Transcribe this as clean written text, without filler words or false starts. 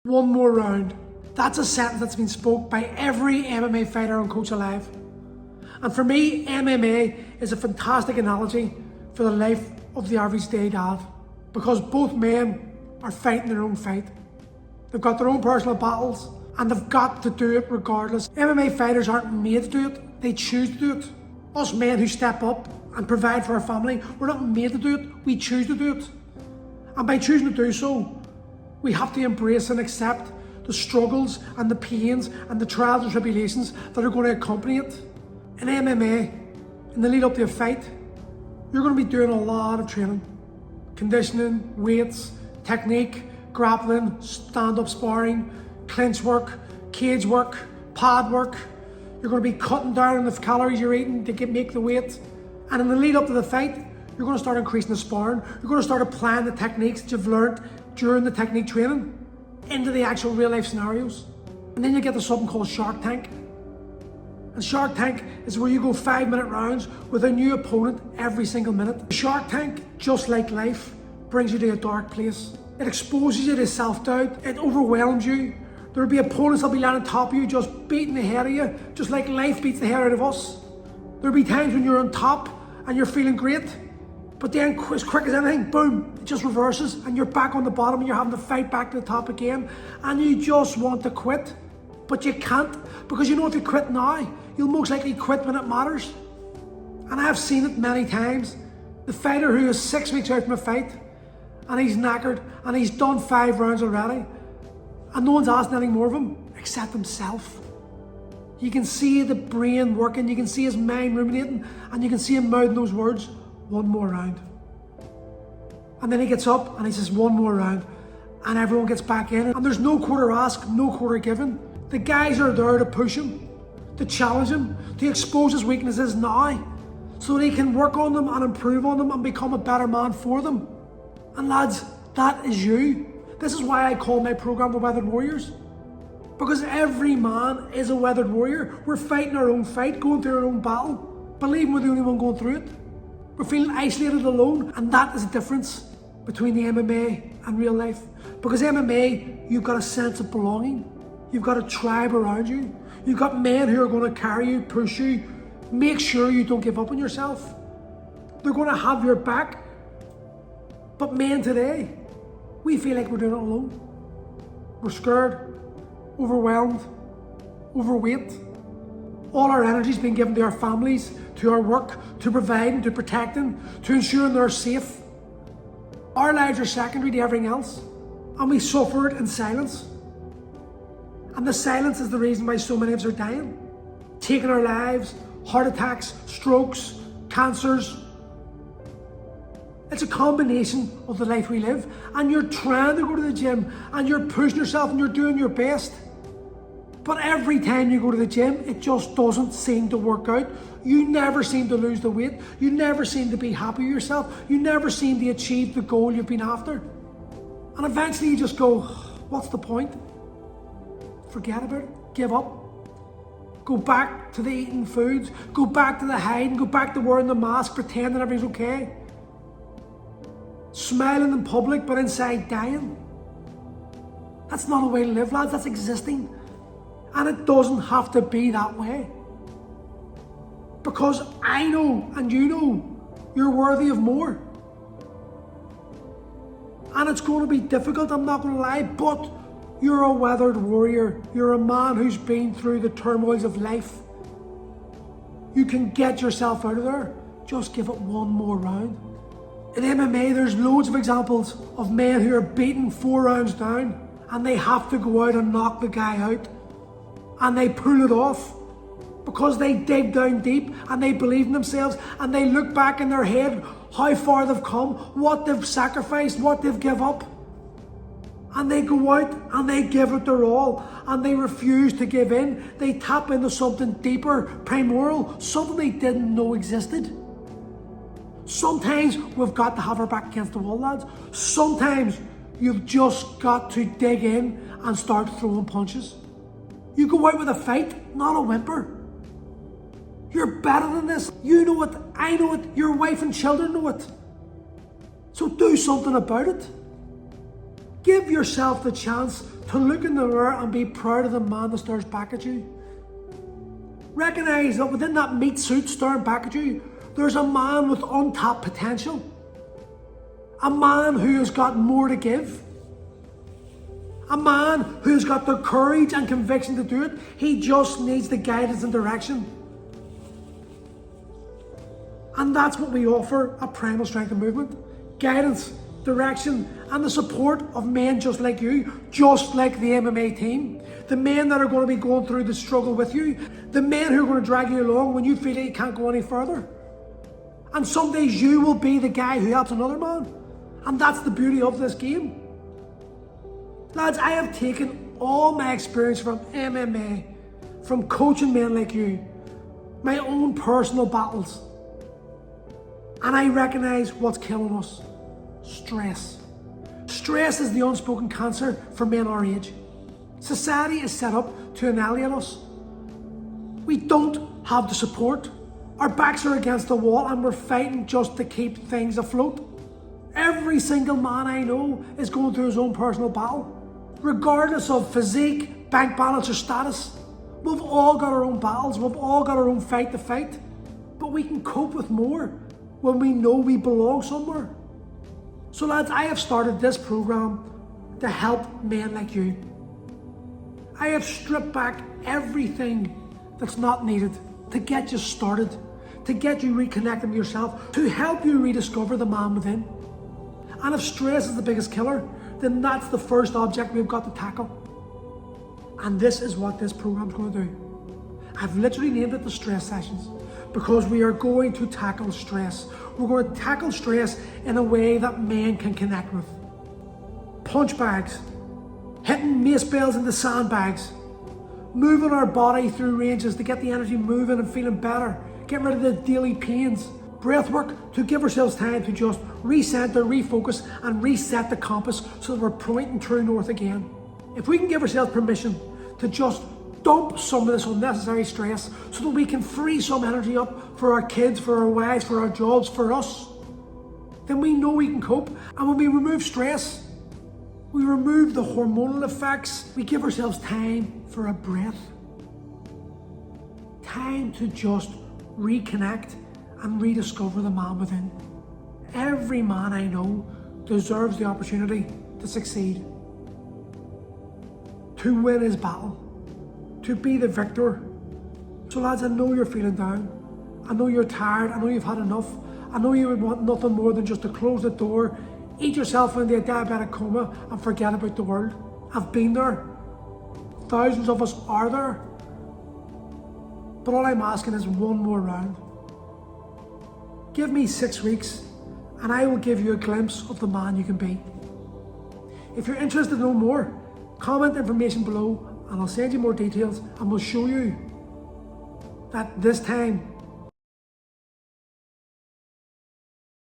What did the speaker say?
One more round. That's a sentence that's been spoke by every MMA fighter and coach alive. And for me, MMA is a fantastic analogy for the life of the average day dad. Because both men are fighting their own fight. They've got their own personal battles and they've got to do it regardless. MMA fighters aren't made to do it, they choose to do it. Us men who step up and provide for our family, we're not made to do it, we choose to do it. And by choosing to do so, we have to embrace and accept the struggles and the pains and the trials and tribulations that are going to accompany it. In MMA, in the lead up to a fight, you're going to be doing a lot of training. Conditioning, weights, technique, grappling, stand-up sparring, clinch work, cage work, pad work. You're going to be cutting down on the calories you're eating to make the weight. And in the lead up to the fight, you're going to start increasing the sparring. You're going to start applying the techniques that you've learned during the technique training into the actual real life scenarios. And then you get to something called Shark Tank. And Shark Tank is where you go 5-minute rounds with a new opponent every single minute. Shark Tank, just like life, brings you to a dark place. It exposes you to self-doubt, it overwhelms you. There'll be opponents that'll be lying on top of you, just beating the head of you, just like life beats the head out of us. There'll be times when you're on top and you're feeling great, but then as quick as anything, boom, it just reverses and you're back on the bottom and you're having to fight back to the top again and you just want to quit, but you can't, because you know if you quit now, you'll most likely quit when it matters. And I've seen it many times. The fighter who is 6 weeks out from a fight and he's knackered and he's done 5 rounds already and no one's asking anything more of him except himself. You can see the brain working, you can see his mind ruminating, and you can see him mouthing those words, one more round. And then he gets up and he says one more round, and everyone gets back in, and there's no quarter asked, no quarter given. The guys are there to push him, to challenge him, to expose his weaknesses now, so that he can work on them and improve on them and become a better man for them. And lads, that is you. This is why I call my program The Weathered Warriors. Because every man is a weathered warrior. We're fighting our own fight, going through our own battle, believing we're the only one going through it. We're feeling isolated alone, and that is the difference between the MMA and real life. Because MMA, you've got a sense of belonging. You've got a tribe around you. You've got men who are going to carry you, push you, make sure you don't give up on yourself. They're going to have your back. But men today, we feel like we're doing it alone. We're scared, overwhelmed, overweight. All our energy's been given to our families, to our work, to providing, to protecting, to ensuring they're safe. Our lives are secondary to everything else, and we suffer it in silence. And the silence is the reason why so many of us are dying. Taking our lives, heart attacks, strokes, cancers. It's a combination of the life we live, and you're trying to go to the gym and you're pushing yourself and you're doing your best. But every time you go to the gym, it just doesn't seem to work out. You never seem to lose the weight. You never seem to be happy with yourself. You never seem to achieve the goal you've been after. And eventually you just go, what's the point? Forget about it, give up. Go back to the eating foods, go back to the hiding, go back to wearing the mask, pretending everything's okay. Smiling in public, but inside dying. That's not a way to live, lads, that's existing. And it doesn't have to be that way. Because I know, and you know, you're worthy of more. And it's going to be difficult, I'm not going to lie, but you're a weathered warrior. You're a man who's been through the turmoils of life. You can get yourself out of there. Just give it one more round. In MMA, there's loads of examples of men who are beaten 4 rounds down and they have to go out and knock the guy out. And they pull it off because they dig down deep and they believe in themselves and they look back in their head how far they've come, what they've sacrificed, what they've given up. And they go out and they give it their all and they refuse to give in. They tap into something deeper, primordial, something they didn't know existed. Sometimes we've got to have our back against the wall, lads. Sometimes you've just got to dig in and start throwing punches. You go out with a fight, not a whimper. You're better than this. You know it, I know it, your wife and children know it. So do something about it. Give yourself the chance to look in the mirror and be proud of the man that stares back at you. Recognise that within that meat suit staring back at you, there's a man with untapped potential. A man who has got more to give. A man who's got the courage and conviction to do it. He just needs the guidance and direction. And that's what we offer at Primal Strength and Movement. Guidance, direction, and the support of men just like you, just like the MMA team. The men that are going to be going through the struggle with you. The men who are going to drag you along when you feel like you can't go any further. And some days you will be the guy who helps another man. And that's the beauty of this game. Lads, I have taken all my experience from MMA, from coaching men like you, my own personal battles, and I recognise what's killing us. Stress. Stress is the unspoken cancer for men our age. Society is set up to annihilate us. We don't have the support. Our backs are against the wall and we're fighting just to keep things afloat. Every single man I know is going through his own personal battle. Regardless of physique, bank balance or status, we've all got our own battles, we've all got our own fight to fight. But we can cope with more when we know we belong somewhere. So lads, I have started this program to help men like you. I have stripped back everything that's not needed to get you started, to get you reconnecting with yourself, to help you rediscover the man within. And if stress is the biggest killer, then that's the first object we've got to tackle. And this is what this program's going to do. I've literally named it the stress sessions because we are going to tackle stress. We're going to tackle stress in a way that men can connect with. Punch bags, hitting mace bells into sandbags, moving our body through ranges to get the energy moving and feeling better, get rid of the daily pains. Breath work to give ourselves time to just recenter, refocus and reset the compass so that we're pointing true north again. If we can give ourselves permission to just dump some of this unnecessary stress so that we can free some energy up for our kids, for our wives, for our jobs, for us, then we know we can cope. And when we remove stress, we remove the hormonal effects, we give ourselves time for a breath. Time to just reconnect and rediscover the man within. Every man I know deserves the opportunity to succeed, to win his battle, to be the victor. So lads, I know you're feeling down. I know you're tired. I know you've had enough. I know you would want nothing more than just to close the door, eat yourself into a diabetic coma and forget about the world. I've been there. Thousands of us are there. But all I'm asking is one more round. Give me 6 weeks and I will give you a glimpse of the man you can be. If you're interested to know more, comment information below and I'll send you more details and we'll show you that this time